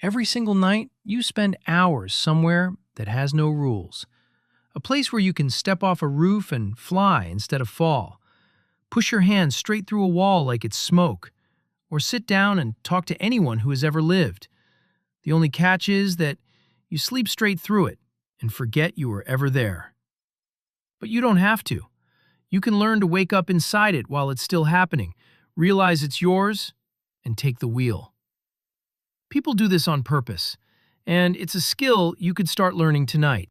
Every single night, you spend hours somewhere that has no rules. A place where you can step off a roof and fly instead of fall. Push your hand straight through a wall like it's smoke. Or sit down and talk to anyone who has ever lived. The only catch is that you sleep straight through it and forget you were ever there. But you don't have to. You can learn to wake up inside it while it's still happening, realize it's yours, and take the wheel. People do this on purpose, and it's a skill you could start learning tonight.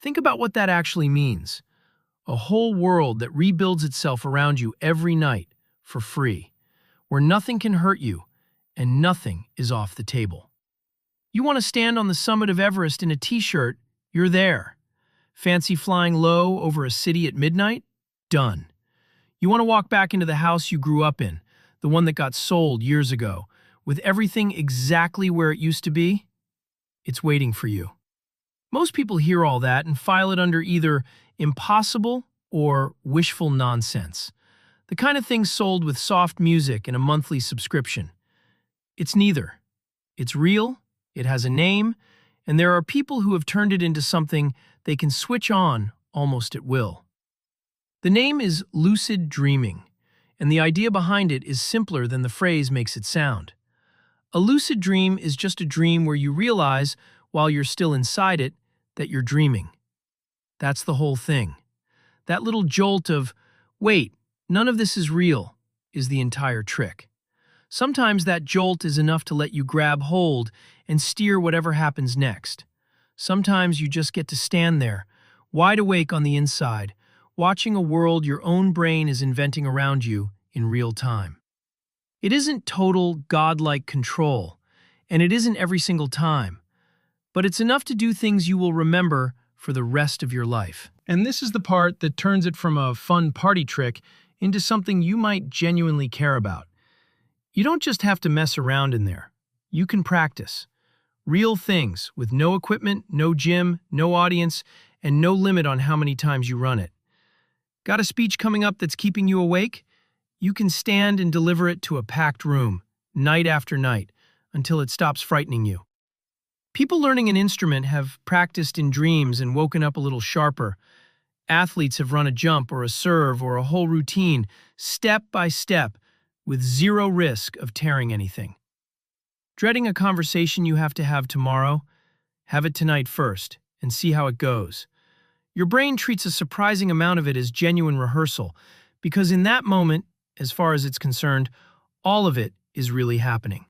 Think about what that actually means. A whole world that rebuilds itself around you every night for free, where nothing can hurt you and nothing is off the table. You want to stand on the summit of Everest in a t-shirt? You're there. Fancy flying low over a city at midnight? Done. You want to walk back into the house you grew up in, the one that got sold years ago, with everything exactly where it used to be? It's waiting for you. Most people hear all that and file it under either impossible or wishful nonsense. The kind of thing sold with soft music and a monthly subscription. It's neither. It's real, it has a name, and there are people who have turned it into something they can switch on almost at will. The name is lucid dreaming, and the idea behind it is simpler than the phrase makes it sound. A lucid dream is just a dream where you realize, while you're still inside it, that you're dreaming. That's the whole thing. That little jolt of, wait, none of this is real, is the entire trick. Sometimes that jolt is enough to let you grab hold and steer whatever happens next. Sometimes you just get to stand there, wide awake on the inside, watching a world your own brain is inventing around you in real time. It isn't total godlike control, and it isn't every single time, but it's enough to do things you will remember for the rest of your life. And this is the part that turns it from a fun party trick into something you might genuinely care about. You don't just have to mess around in there. You can practice. Real things with no equipment, no gym, no audience, and no limit on how many times you run it. Got a speech coming up that's keeping you awake? You can stand and deliver it to a packed room, night after night, until it stops frightening you. People learning an instrument have practiced in dreams and woken up a little sharper. Athletes have run a jump or a serve or a whole routine, step by step, with zero risk of tearing anything. Dreading a conversation you have to have tomorrow? Have it tonight first, and see how it goes. Your brain treats a surprising amount of it as genuine rehearsal, because in that moment, as far as it's concerned, all of it is really happening.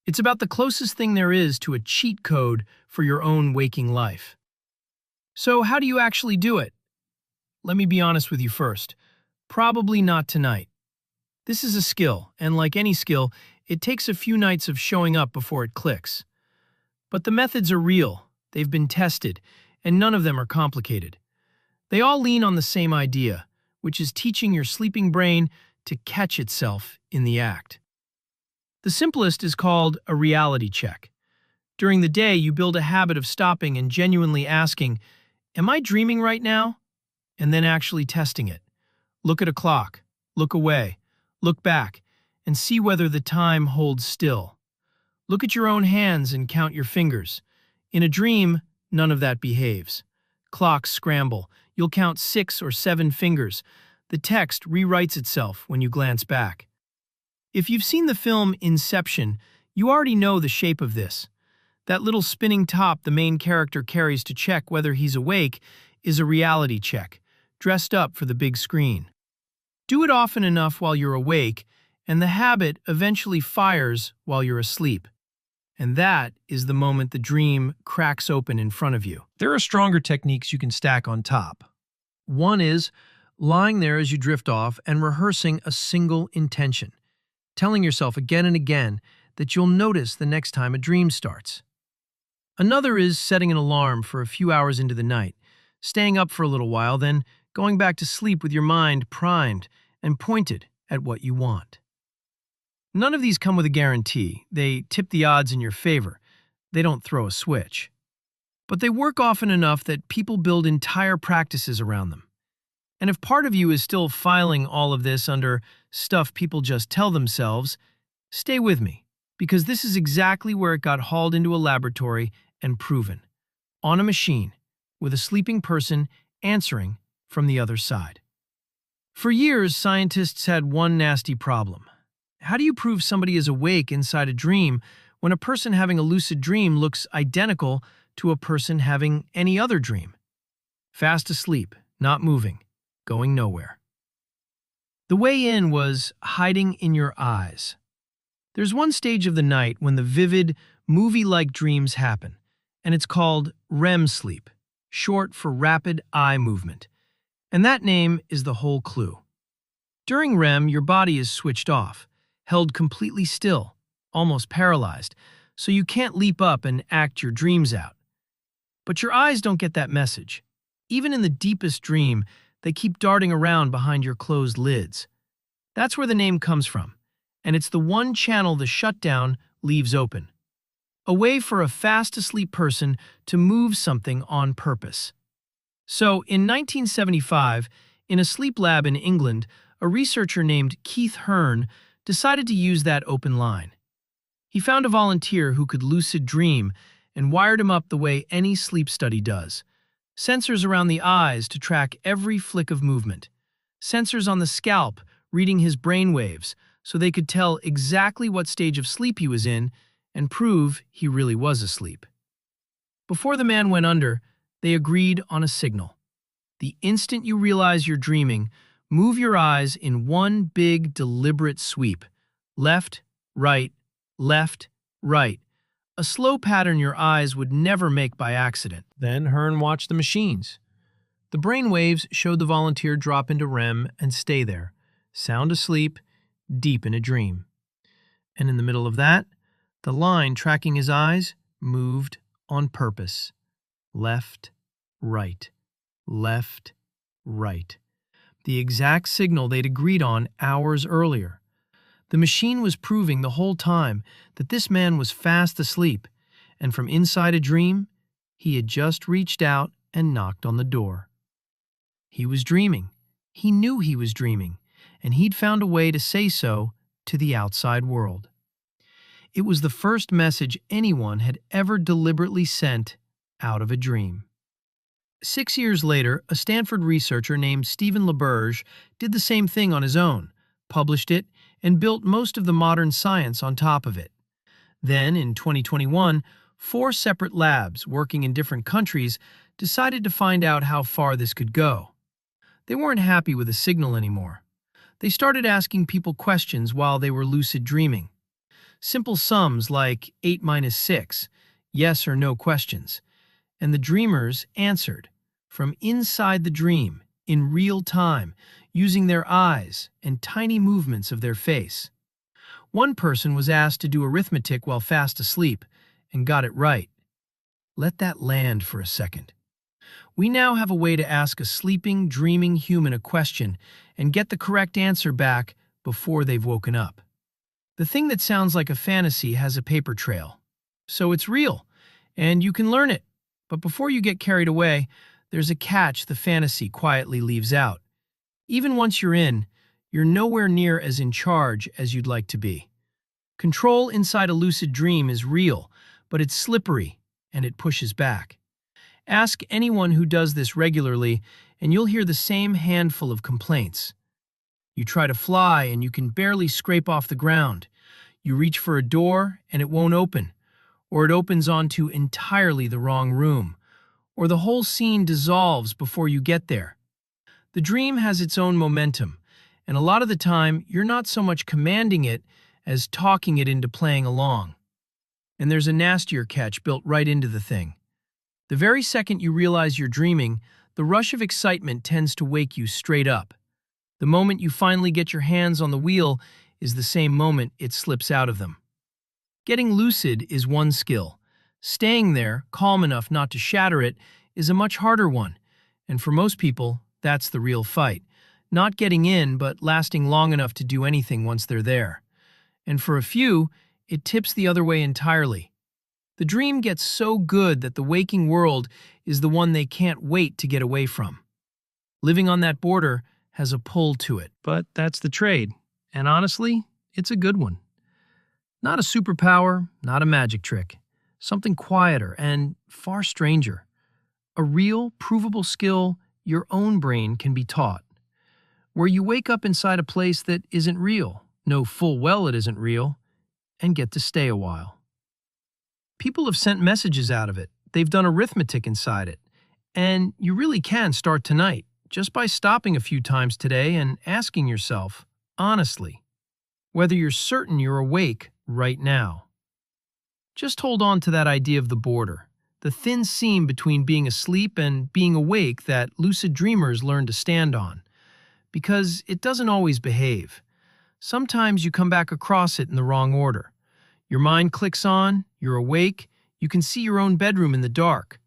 It's about the closest thing there is to a cheat code for your own waking life. So how do you actually do it? Let me be honest with you first. Probably not tonight. This is a skill, and like any skill, it takes a few nights of showing up before it clicks. But the methods are real, they've been tested, and none of them are complicated. They all lean on the same idea, which is teaching your sleeping brain to catch itself in the act. The simplest is called a reality check. During the day, you build a habit of stopping and genuinely asking, am I dreaming right now? And then actually testing it. Look at a clock, look away, look back, and see whether the time holds still. Look at your own hands and count your fingers. In a dream, none of that behaves. Clocks scramble. You'll count 6 or 7 fingers. The text rewrites itself when you glance back. If you've seen the film Inception, you already know the shape of this. That little spinning top the main character carries to check whether he's awake is a reality check, dressed up for the big screen. Do it often enough while you're awake, and the habit eventually fires while you're asleep. And that is the moment the dream cracks open in front of you. There are stronger techniques you can stack on top. One is lying there as you drift off and rehearsing a single intention, telling yourself again and again that you'll notice the next time a dream starts. Another is setting an alarm for a few hours into the night, staying up for a little while, then going back to sleep with your mind primed and pointed at what you want. None of these come with a guarantee. They tip the odds in your favor. They don't throw a switch. But they work often enough that people build entire practices around them. And if part of you is still filing all of this under stuff people just tell themselves, stay with me. Because this is exactly where it got hauled into a laboratory and proven. On a machine, with a sleeping person answering from the other side. For years, scientists had one nasty problem. How do you prove somebody is awake inside a dream when a person having a lucid dream looks identical to a person having any other dream? Fast asleep, not moving, going nowhere. The way in was hiding in your eyes. There's one stage of the night when the vivid, movie-like dreams happen, and it's called REM sleep, short for rapid eye movement. And that name is the whole clue. During REM, your body is switched off, held completely still, almost paralyzed, so you can't leap up and act your dreams out. But your eyes don't get that message. Even in the deepest dream, they keep darting around behind your closed lids. That's where the name comes from, and it's the one channel the shutdown leaves open. A way for a fast-asleep person to move something on purpose. So, in 1975, in a sleep lab in England, a researcher named Keith Hearn decided to use that open line. He found a volunteer who could lucid dream and wired him up the way any sleep study does. Sensors around the eyes to track every flick of movement. Sensors on the scalp reading his brain waves so they could tell exactly what stage of sleep he was in and prove he really was asleep. Before the man went under, they agreed on a signal. The instant you realize you're dreaming, move your eyes in one big, deliberate sweep. Left, right, left, right. A slow pattern your eyes would never make by accident. Then Hearn watched the machines. The brain waves showed the volunteer drop into REM and stay there, sound asleep, deep in a dream. And in the middle of that, the line tracking his eyes moved on purpose. Left, right, left, right. The exact signal they'd agreed on hours earlier. The machine was proving the whole time that this man was fast asleep, and from inside a dream, he had just reached out and knocked on the door. He was dreaming. He knew he was dreaming, and he'd found a way to say so to the outside world. It was the first message anyone had ever deliberately sent out of a dream. 6 years later, a Stanford researcher named Stephen LaBerge did the same thing on his own, published it, and built most of the modern science on top of it. Then, in 2021, 4 separate labs working in different countries decided to find out how far this could go. They weren't happy with the signal anymore. They started asking people questions while they were lucid dreaming. Simple sums like 8 minus 6, yes or no questions. And the dreamers answered from inside the dream, in real time, using their eyes and tiny movements of their face. One person was asked to do arithmetic while fast asleep and got it right. Let that land for a second. We now have a way to ask a sleeping, dreaming human a question and get the correct answer back before they've woken up. The thing that sounds like a fantasy has a paper trail. So it's real, and you can learn it. But before you get carried away, there's a catch the fantasy quietly leaves out. Even once you're in, you're nowhere near as in charge as you'd like to be. Control inside a lucid dream is real, but it's slippery, and it pushes back. Ask anyone who does this regularly, and you'll hear the same handful of complaints. You try to fly, and you can barely scrape off the ground. You reach for a door, and it won't open. Or it opens onto entirely the wrong room, or the whole scene dissolves before you get there. The dream has its own momentum, and a lot of the time, you're not so much commanding it as talking it into playing along. And there's a nastier catch built right into the thing. The very second you realize you're dreaming, the rush of excitement tends to wake you straight up. The moment you finally get your hands on the wheel is the same moment it slips out of them. Getting lucid is one skill. Staying there, calm enough not to shatter it, is a much harder one. And for most people, that's the real fight. Not getting in, but lasting long enough to do anything once they're there. And for a few, it tips the other way entirely. The dream gets so good that the waking world is the one they can't wait to get away from. Living on that border has a pull to it. But that's the trade. And honestly, it's a good one. Not a superpower, not a magic trick. Something quieter and far stranger. A real, provable skill your own brain can be taught. Where you wake up inside a place that isn't real, know full well it isn't real, and get to stay a while. People have sent messages out of it. They've done arithmetic inside it. And you really can start tonight, just by stopping a few times today and asking yourself, honestly, whether you're certain you're awake right now. Just hold on to that idea of the border, the thin seam between being asleep and being awake that lucid dreamers learn to stand on, because it doesn't always behave. Sometimes you come back across it in the wrong order. Your mind clicks on, you're awake, you can see your own bedroom in the dark.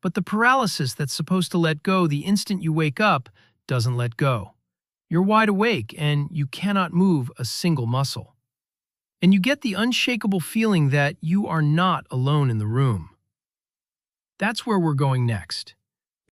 But the paralysis that's supposed to let go the instant you wake up doesn't let go. You're wide awake and you cannot move a single muscle. And you get the unshakable feeling that you are not alone in the room. That's where we're going next.